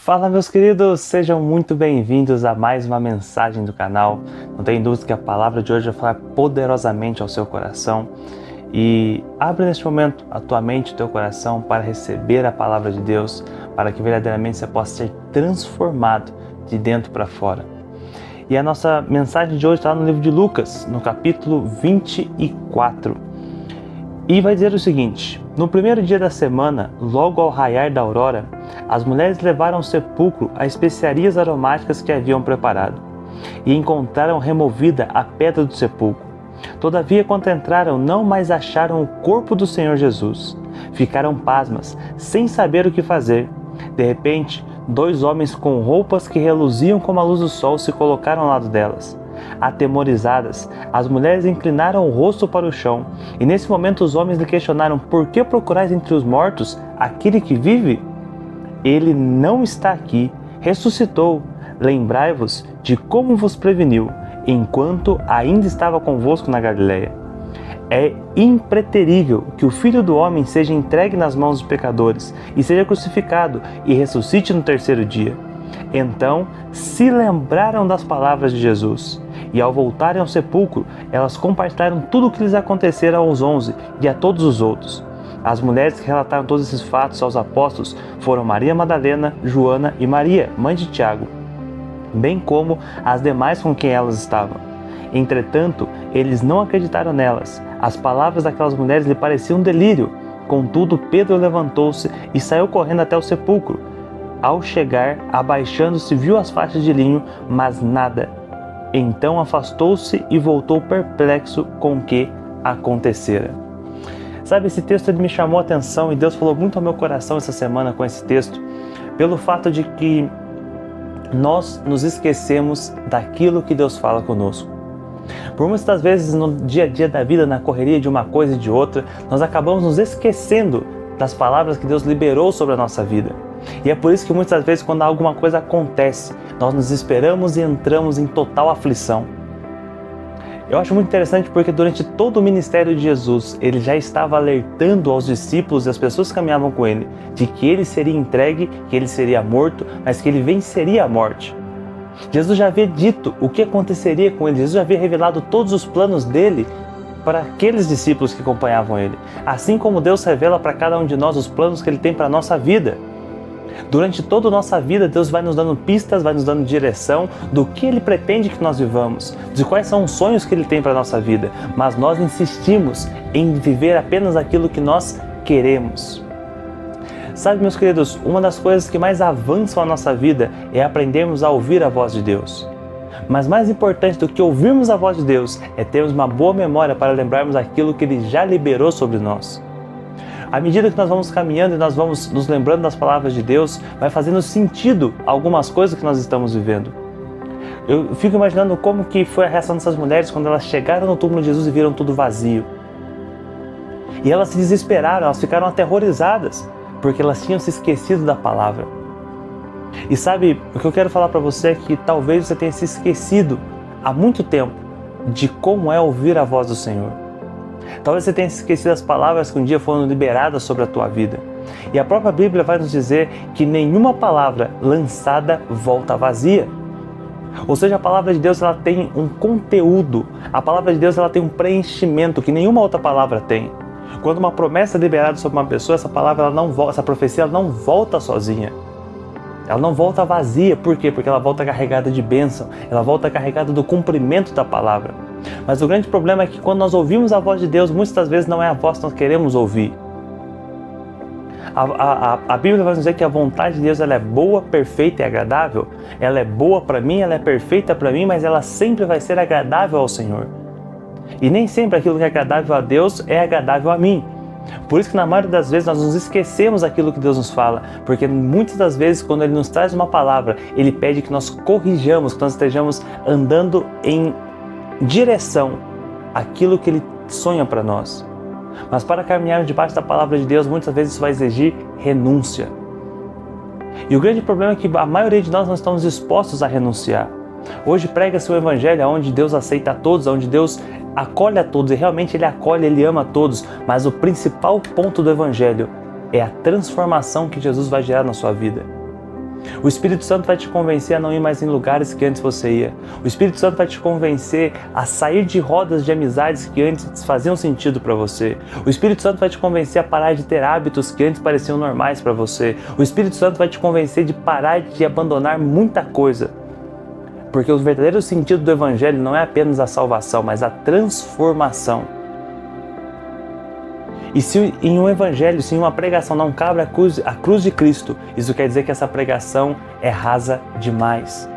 Fala, meus queridos, sejam muito bem-vindos a mais uma mensagem do canal. Não tem dúvida que a palavra de hoje vai falar poderosamente ao seu coração. E abre neste momento a tua mente e o teu coração para receber a palavra de Deus, para que verdadeiramente você possa ser transformado de dentro para fora. E a nossa mensagem de hoje está no livro de Lucas, no capítulo 24. E vai dizer o seguinte: no primeiro dia da semana, logo ao raiar da aurora, as mulheres levaram ao sepulcro as especiarias aromáticas que haviam preparado, e encontraram removida a pedra do sepulcro. Todavia, quando entraram, não mais acharam o corpo do Senhor Jesus. Ficaram pasmas, sem saber o que fazer. De repente, dois homens com roupas que reluziam como a luz do sol se colocaram ao lado delas. Atemorizadas, as mulheres inclinaram o rosto para o chão, e nesse momento os homens lhe questionaram: por que procurais entre os mortos aquele que vive? Ele não está aqui, ressuscitou. Lembrai-vos de como vos preveniu, enquanto ainda estava convosco na Galileia. É impreterível que o Filho do Homem seja entregue nas mãos dos pecadores, e seja crucificado, e ressuscite no terceiro dia. Então se lembraram das palavras de Jesus, e ao voltarem ao sepulcro, elas compartilharam tudo o que lhes acontecera aos 11 e a todos os outros. As mulheres que relataram todos esses fatos aos apóstolos foram Maria Madalena, Joana e Maria, mãe de Tiago, bem como as demais com quem elas estavam. Entretanto, eles não acreditaram nelas. As palavras daquelas mulheres lhe pareciam um delírio. Contudo, Pedro levantou-se e saiu correndo até o sepulcro. Ao chegar, abaixando-se, viu as faixas de linho, mas nada. Então afastou-se e voltou perplexo com o que acontecera. Sabe, esse texto ele me chamou a atenção e Deus falou muito ao meu coração essa semana com esse texto, pelo fato de que nós nos esquecemos daquilo que Deus fala conosco. Por muitas das vezes no dia a dia da vida, na correria de uma coisa e de outra, nós acabamos nos esquecendo das palavras que Deus liberou sobre a nossa vida. E é por isso que muitas vezes quando alguma coisa acontece, nós nos esperamos e entramos em total aflição. Eu acho muito interessante porque durante todo o ministério de Jesus, ele já estava alertando aos discípulos e às pessoas que caminhavam com ele, de que ele seria entregue, que ele seria morto, mas que ele venceria a morte. Jesus já havia dito o que aconteceria com ele, Jesus já havia revelado todos os planos dele para aqueles discípulos que acompanhavam ele. Assim como Deus revela para cada um de nós os planos que ele tem para a nossa vida. Durante toda a nossa vida, Deus vai nos dando pistas, vai nos dando direção do que Ele pretende que nós vivamos, de quais são os sonhos que Ele tem para a nossa vida, mas nós insistimos em viver apenas aquilo que nós queremos. Sabe, meus queridos, uma das coisas que mais avançam a nossa vida é aprendermos a ouvir a voz de Deus. Mas mais importante do que ouvirmos a voz de Deus é termos uma boa memória para lembrarmos aquilo que Ele já liberou sobre nós. À medida que nós vamos caminhando e nós vamos nos lembrando das palavras de Deus, vai fazendo sentido algumas coisas que nós estamos vivendo. Eu fico imaginando como que foi a reação dessas mulheres quando elas chegaram no túmulo de Jesus e viram tudo vazio. E elas se desesperaram, elas ficaram aterrorizadas, porque elas tinham se esquecido da palavra. E sabe, o que eu quero falar para você é que talvez você tenha se esquecido há muito tempo de como é ouvir a voz do Senhor. Talvez você tenha esquecido as palavras que um dia foram liberadas sobre a tua vida. E a própria Bíblia vai nos dizer que nenhuma palavra lançada volta vazia. Ou seja, a palavra de Deus ela tem um conteúdo, a palavra de Deus ela tem um preenchimento que nenhuma outra palavra tem. Quando uma promessa é liberada sobre uma pessoa, essa palavra ela não volta, essa profecia ela não volta sozinha. Ela não volta vazia. Por quê? Porque ela volta carregada de bênção, ela volta carregada do cumprimento da palavra. Mas o grande problema é que quando nós ouvimos a voz de Deus, muitas das vezes não é a voz que nós queremos ouvir. A Bíblia vai dizer que a vontade de Deus ela é boa, perfeita e agradável. Ela é boa para mim, ela é perfeita para mim, mas ela sempre vai ser agradável ao Senhor. E nem sempre aquilo que é agradável a Deus é agradável a mim. Por isso que na maioria das vezes nós nos esquecemos daquilo que Deus nos fala, porque muitas das vezes quando Ele nos traz uma palavra, Ele pede que nós corrijamos, que nós estejamos andando em direção àquilo que Ele sonha para nós. Mas para caminhar debaixo da palavra de Deus, muitas vezes isso vai exigir renúncia. E o grande problema é que a maioria de nós não estamos dispostos a renunciar. Hoje prega-se o Evangelho onde Deus aceita a todos, onde Deus acolhe a todos, e realmente Ele acolhe, Ele ama a todos, mas o principal ponto do Evangelho é a transformação que Jesus vai gerar na sua vida. O Espírito Santo vai te convencer a não ir mais em lugares que antes você ia. O Espírito Santo vai te convencer a sair de rodas de amizades que antes faziam sentido para você. O Espírito Santo vai te convencer a parar de ter hábitos que antes pareciam normais para você. O Espírito Santo vai te convencer de parar de abandonar muita coisa. Porque o verdadeiro sentido do Evangelho não é apenas a salvação, mas a transformação. E se em um evangelho, se em uma pregação não cabe a cruz de Cristo, isso quer dizer que essa pregação é rasa demais.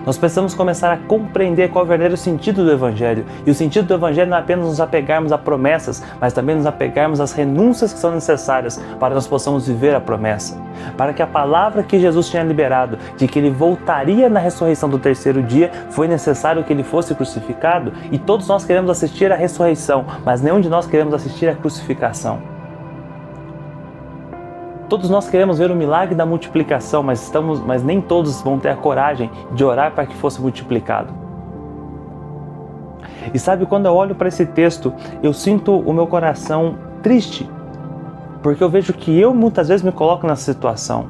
Nós precisamos começar a compreender qual é o verdadeiro sentido do Evangelho. E o sentido do Evangelho não é apenas nos apegarmos a promessas, mas também nos apegarmos às renúncias que são necessárias para que nós possamos viver a promessa. Para que a palavra que Jesus tinha liberado, de que Ele voltaria na ressurreição do terceiro dia, foi necessário que Ele fosse crucificado. E todos nós queremos assistir à ressurreição, mas nenhum de nós queremos assistir à crucificação. Todos nós queremos ver o milagre da multiplicação, mas nem todos vão ter a coragem de orar para que fosse multiplicado. E sabe, quando eu olho para esse texto, eu sinto o meu coração triste, porque eu vejo que eu muitas vezes me coloco nessa situação.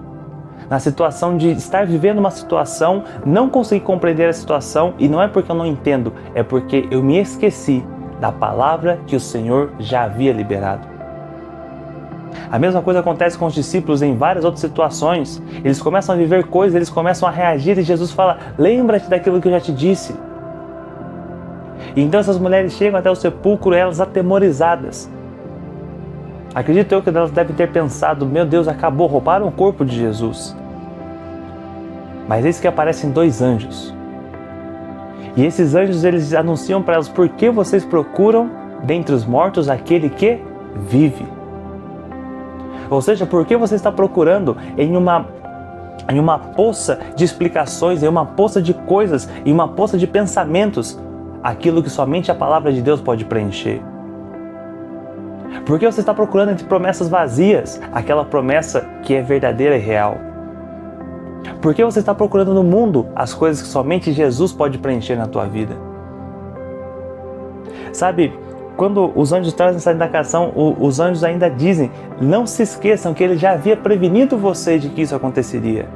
Na situação de estar vivendo uma situação, não conseguir compreender a situação, e não é porque eu não entendo, é porque eu me esqueci da palavra que o Senhor já havia liberado. A mesma coisa acontece com os discípulos em várias outras situações. Eles começam a viver coisas, eles começam a reagir e Jesus fala: lembra-te daquilo que eu já te disse. E então essas mulheres chegam até o sepulcro, elas atemorizadas. Acredito eu que elas devem ter pensado: meu Deus, acabou, roubaram o corpo de Jesus. Mas eis que aparecem dois anjos. E esses anjos, eles anunciam para elas: por que vocês procuram dentre os mortos aquele que vive? Ou seja, por que você está procurando em uma poça de explicações, em uma poça de coisas, em uma poça de pensamentos, aquilo que somente a palavra de Deus pode preencher? Por que você está procurando entre promessas vazias, aquela promessa que é verdadeira e real? Por que você está procurando no mundo as coisas que somente Jesus pode preencher na tua vida? Sabe, quando os anjos trazem essa indagação, os anjos ainda dizem: não se esqueçam que Ele já havia prevenido você de que isso aconteceria.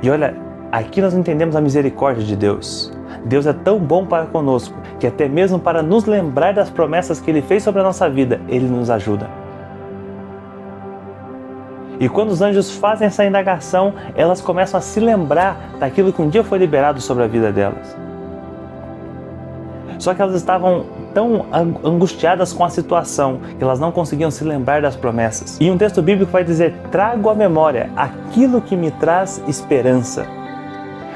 E olha, aqui nós entendemos a misericórdia de Deus. Deus é tão bom para conosco, que até mesmo para nos lembrar das promessas que Ele fez sobre a nossa vida, Ele nos ajuda. E quando os anjos fazem essa indagação, elas começam a se lembrar daquilo que um dia foi liberado sobre a vida delas. Só que elas estavam tão angustiadas com a situação que elas não conseguiam se lembrar das promessas. E um texto bíblico vai dizer: trago à memória aquilo que me traz esperança.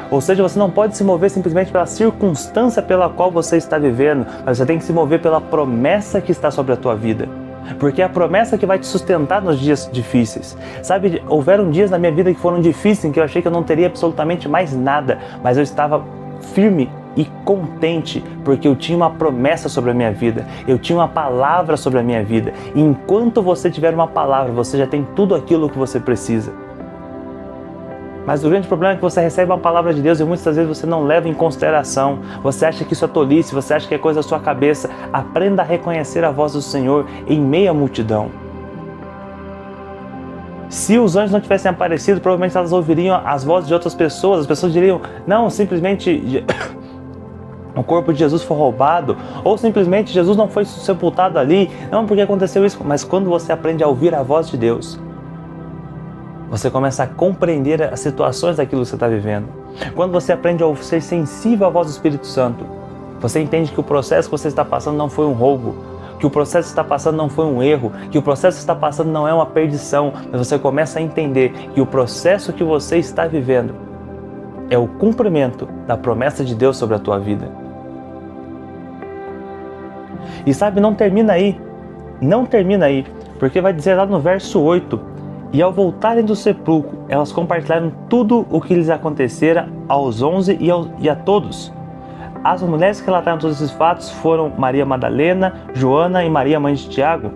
Ou seja, você não pode se mover simplesmente pela circunstância pela qual você está vivendo, mas você tem que se mover pela promessa que está sobre a tua vida. Porque é a promessa que vai te sustentar nos dias difíceis. Sabe, houveram dias na minha vida que foram difíceis, em que eu achei que eu não teria absolutamente mais nada, mas eu estava firme e contente, porque eu tinha uma promessa sobre a minha vida, eu tinha uma palavra sobre a minha vida. E enquanto você tiver uma palavra, você já tem tudo aquilo que você precisa. Mas o grande problema é que você recebe uma palavra de Deus e muitas vezes você não leva em consideração. Você acha que isso é tolice, você acha que é coisa da sua cabeça. Aprenda a reconhecer a voz do Senhor em meio à multidão. Se os anjos não tivessem aparecido, provavelmente elas ouviriam as vozes de outras pessoas. As pessoas diriam: não, simplesmente o corpo de Jesus foi roubado, ou simplesmente Jesus não foi sepultado ali, não, porque aconteceu isso. Mas quando você aprende a ouvir a voz de Deus, você começa a compreender as situações daquilo que você está vivendo. Quando você aprende a ser sensível à voz do Espírito Santo, você entende que o processo que você está passando não foi um roubo, que o processo que está passando não foi um erro, que o processo que está passando não é uma perdição, mas você começa a entender que o processo que você está vivendo é o cumprimento da promessa de Deus sobre a tua vida. E sabe, não termina aí, porque vai dizer lá no verso 8: e ao voltarem do sepulcro, elas compartilharam tudo o que lhes acontecera aos 11 e a todos. As mulheres que relataram todos esses fatos foram Maria Madalena, Joana e Maria, mãe de Tiago.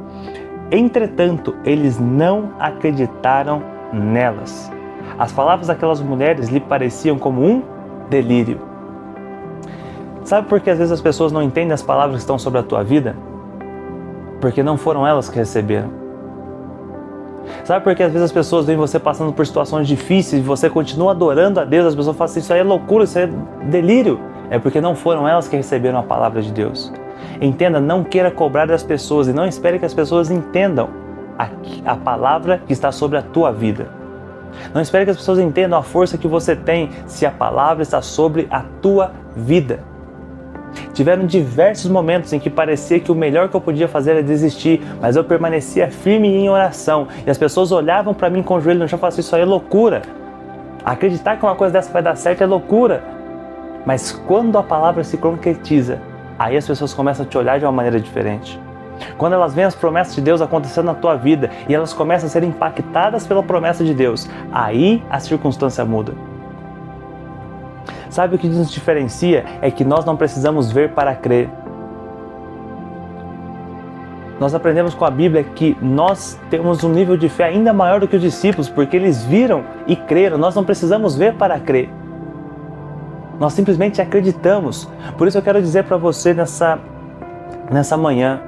Entretanto, eles não acreditaram nelas. As palavras daquelas mulheres lhe pareciam como um delírio. Sabe por que às vezes as pessoas não entendem as palavras que estão sobre a tua vida? Porque não foram elas que receberam. Sabe por que às vezes as pessoas veem você passando por situações difíceis e você continua adorando a Deus, as pessoas falam assim, isso aí é loucura, isso aí é delírio? É porque não foram elas que receberam a palavra de Deus. Entenda, não queira cobrar das pessoas e não espere que as pessoas entendam a palavra que está sobre a tua vida. Não espere que as pessoas entendam a força que você tem se a palavra está sobre a tua vida. Tiveram diversos momentos em que parecia que o melhor que eu podia fazer era desistir, mas eu permanecia firme em oração. E as pessoas olhavam para mim com o joelho no chão e falavam assim, isso aí é loucura. Acreditar que uma coisa dessa vai dar certo é loucura. Mas quando a palavra se concretiza, aí as pessoas começam a te olhar de uma maneira diferente. Quando elas veem as promessas de Deus acontecendo na tua vida e elas começam a ser impactadas pela promessa de Deus, aí a circunstância muda. Sabe o que nos diferencia? É que nós não precisamos ver para crer. Nós aprendemos com a Bíblia que nós temos um nível de fé ainda maior do que os discípulos, porque eles viram e creram. Nós não precisamos ver para crer. Nós simplesmente acreditamos. Por isso eu quero dizer para você nessa manhã,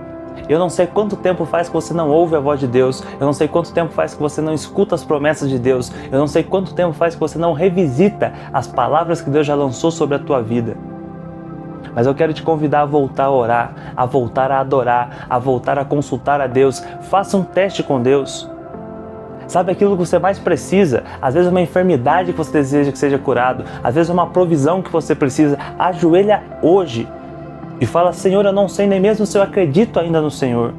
eu não sei quanto tempo faz que você não ouve a voz de Deus, eu não sei quanto tempo faz que você não escuta as promessas de Deus, eu não sei quanto tempo faz que você não revisita as palavras que Deus já lançou sobre a tua vida. Mas eu quero te convidar a voltar a orar, a voltar a adorar, a voltar a consultar a Deus. Faça um teste com Deus. Sabe aquilo que você mais precisa? Às vezes é uma enfermidade que você deseja que seja curado, às vezes é uma provisão que você precisa. Ajoelha hoje e fala, Senhor, eu não sei nem mesmo se eu acredito ainda no Senhor.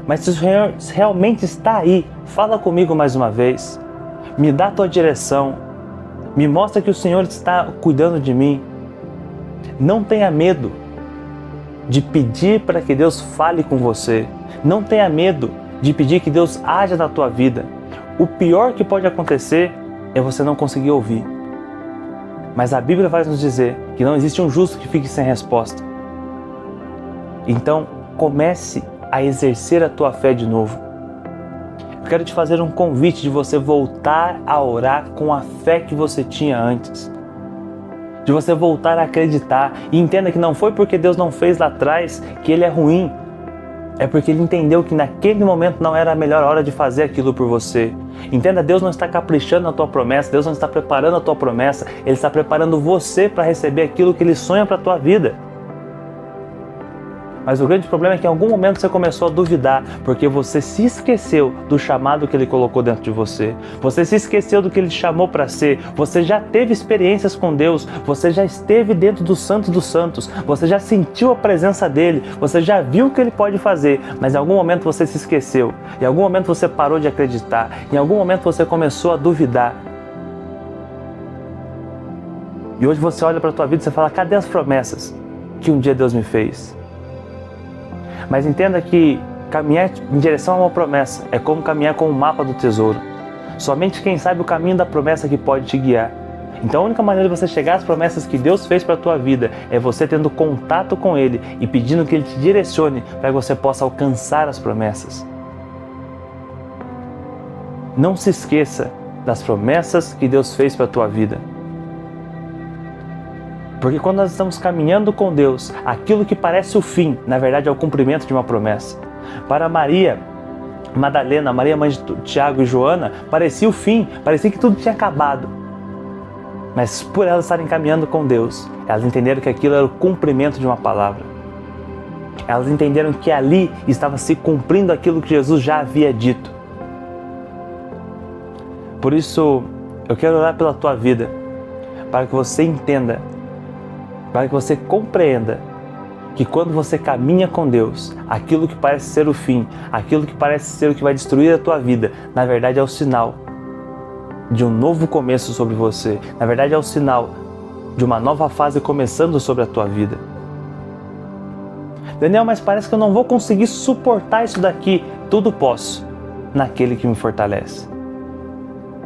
Mas se o Senhor realmente está aí, fala comigo mais uma vez. Me dá a tua direção. Me mostra que o Senhor está cuidando de mim. Não tenha medo de pedir para que Deus fale com você. Não tenha medo de pedir que Deus haja na tua vida. O pior que pode acontecer é você não conseguir ouvir. Mas a Bíblia vai nos dizer que não existe um justo que fique sem resposta. Então, comece a exercer a tua fé de novo. Eu quero te fazer um convite de você voltar a orar com a fé que você tinha antes. De você voltar a acreditar. E entenda que não foi porque Deus não fez lá atrás que Ele é ruim. É porque Ele entendeu que naquele momento não era a melhor hora de fazer aquilo por você. Entenda, Deus não está caprichando na tua promessa, Deus não está preparando a tua promessa, Ele está preparando você para receber aquilo que Ele sonha para a tua vida. Mas o grande problema é que em algum momento você começou a duvidar, porque você se esqueceu do chamado que Ele colocou dentro de você. Você se esqueceu do que Ele te chamou para ser. Você já teve experiências com Deus, você já esteve dentro do Santo dos Santos, você já sentiu a presença dEle, você já viu o que Ele pode fazer, mas em algum momento você se esqueceu, em algum momento você parou de acreditar, em algum momento você começou a duvidar. E hoje você olha para a tua vida e você fala, cadê as promessas que um dia Deus me fez? Mas entenda que caminhar em direção a uma promessa é como caminhar com um mapa do tesouro. Somente quem sabe o caminho da promessa que pode te guiar. Então a única maneira de você chegar às promessas que Deus fez para a tua vida é você tendo contato com Ele e pedindo que Ele te direcione para que você possa alcançar as promessas. Não se esqueça das promessas que Deus fez para a tua vida. Porque quando nós estamos caminhando com Deus, aquilo que parece o fim, na verdade é o cumprimento de uma promessa. Para Maria Madalena, Maria mãe de Tiago e Joana, parecia o fim, parecia que tudo tinha acabado. Mas por elas estarem caminhando com Deus, elas entenderam que aquilo era o cumprimento de uma palavra. Elas entenderam que ali estava se cumprindo aquilo que Jesus já havia dito. Por isso, eu quero orar pela tua vida, para que você entenda, para que você compreenda que quando você caminha com Deus, aquilo que parece ser o fim, aquilo que parece ser o que vai destruir a tua vida, na verdade é o sinal de um novo começo sobre você. Na verdade é o sinal de uma nova fase começando sobre a tua vida. Daniel, mas parece que eu não vou conseguir suportar isso daqui. Tudo posso naquele que me fortalece.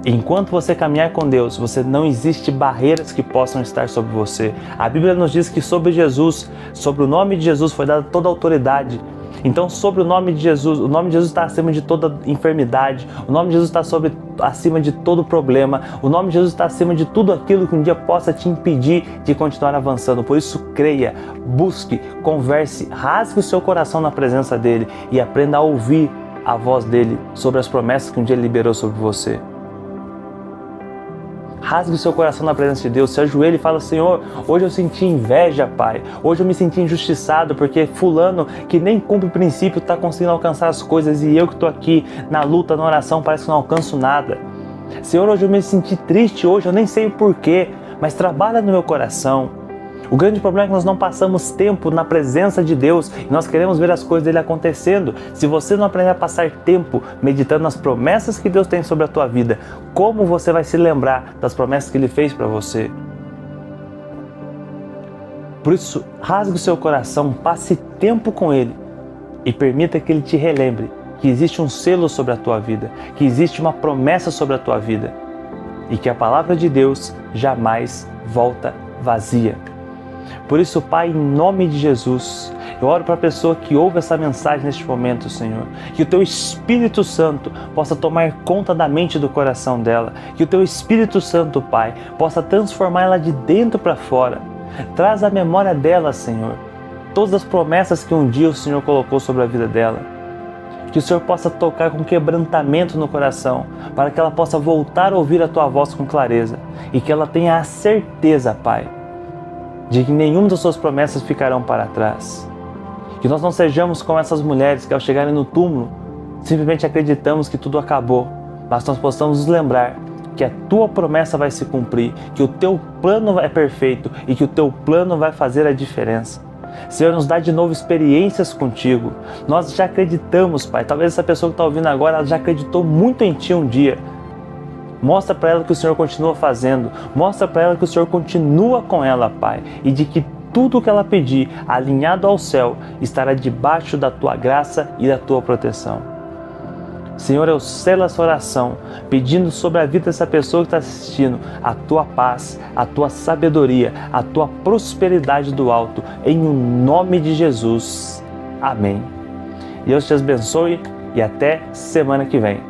Enquanto você caminhar com Deus, você não existe barreiras que possam estar sobre você. A Bíblia nos diz que sobre Jesus, sobre o nome de Jesus foi dada toda a autoridade. Então sobre o nome de Jesus está acima de toda enfermidade, o nome de Jesus está acima de todo problema, o nome de Jesus está acima de tudo aquilo que um dia possa te impedir de continuar avançando. Por isso creia, busque, converse, rasgue o seu coração na presença dEle e aprenda a ouvir a voz dele sobre as promessas que um dia ele liberou sobre você. Rasgue o seu coração na presença de Deus, se ajoelhe e fala: Senhor, hoje eu senti inveja, Pai. Hoje eu me senti injustiçado porque fulano que nem cumpre o princípio está conseguindo alcançar as coisas e eu que estou aqui na luta, na oração, parece que não alcanço nada. Senhor, hoje eu me senti triste, hoje eu nem sei o porquê, mas trabalha no meu coração. O grande problema é que nós não passamos tempo na presença de Deus e nós queremos ver as coisas dele acontecendo. Se você não aprender a passar tempo meditando nas promessas que Deus tem sobre a tua vida, como você vai se lembrar das promessas que ele fez para você? Por isso, rasgue o seu coração, passe tempo com ele e permita que ele te relembre que existe um selo sobre a tua vida, que existe uma promessa sobre a tua vida e que a palavra de Deus jamais volta vazia. Por isso, Pai, em nome de Jesus, eu oro para a pessoa que ouve essa mensagem neste momento, Senhor, que o Teu Espírito Santo possa tomar conta da mente e do coração dela, que o Teu Espírito Santo, Pai, possa transformar ela de dentro para fora. Traz à memória dela, Senhor, todas as promessas que um dia o Senhor colocou sobre a vida dela. Que o Senhor possa tocar com quebrantamento no coração, para que ela possa voltar a ouvir a Tua voz com clareza e que ela tenha a certeza, Pai, de que nenhuma das suas promessas ficarão para trás. Que nós não sejamos como essas mulheres que ao chegarem no túmulo, simplesmente acreditamos que tudo acabou, mas nós possamos nos lembrar que a tua promessa vai se cumprir, que o teu plano é perfeito e que o teu plano vai fazer a diferença. Senhor, nos dá de novo experiências contigo. Nós já acreditamos, Pai. Talvez essa pessoa que está ouvindo agora, ela já acreditou muito em Ti um dia. Mostra para ela que o Senhor continua fazendo. Mostra para ela que o Senhor continua com ela, Pai. E de que tudo o que ela pedir, alinhado ao céu, estará debaixo da Tua graça e da Tua proteção. Senhor, eu selo essa oração, pedindo sobre a vida dessa pessoa que está assistindo a Tua paz, a Tua sabedoria, a Tua prosperidade do alto, em o nome de Jesus. Amém. Deus te abençoe e até semana que vem.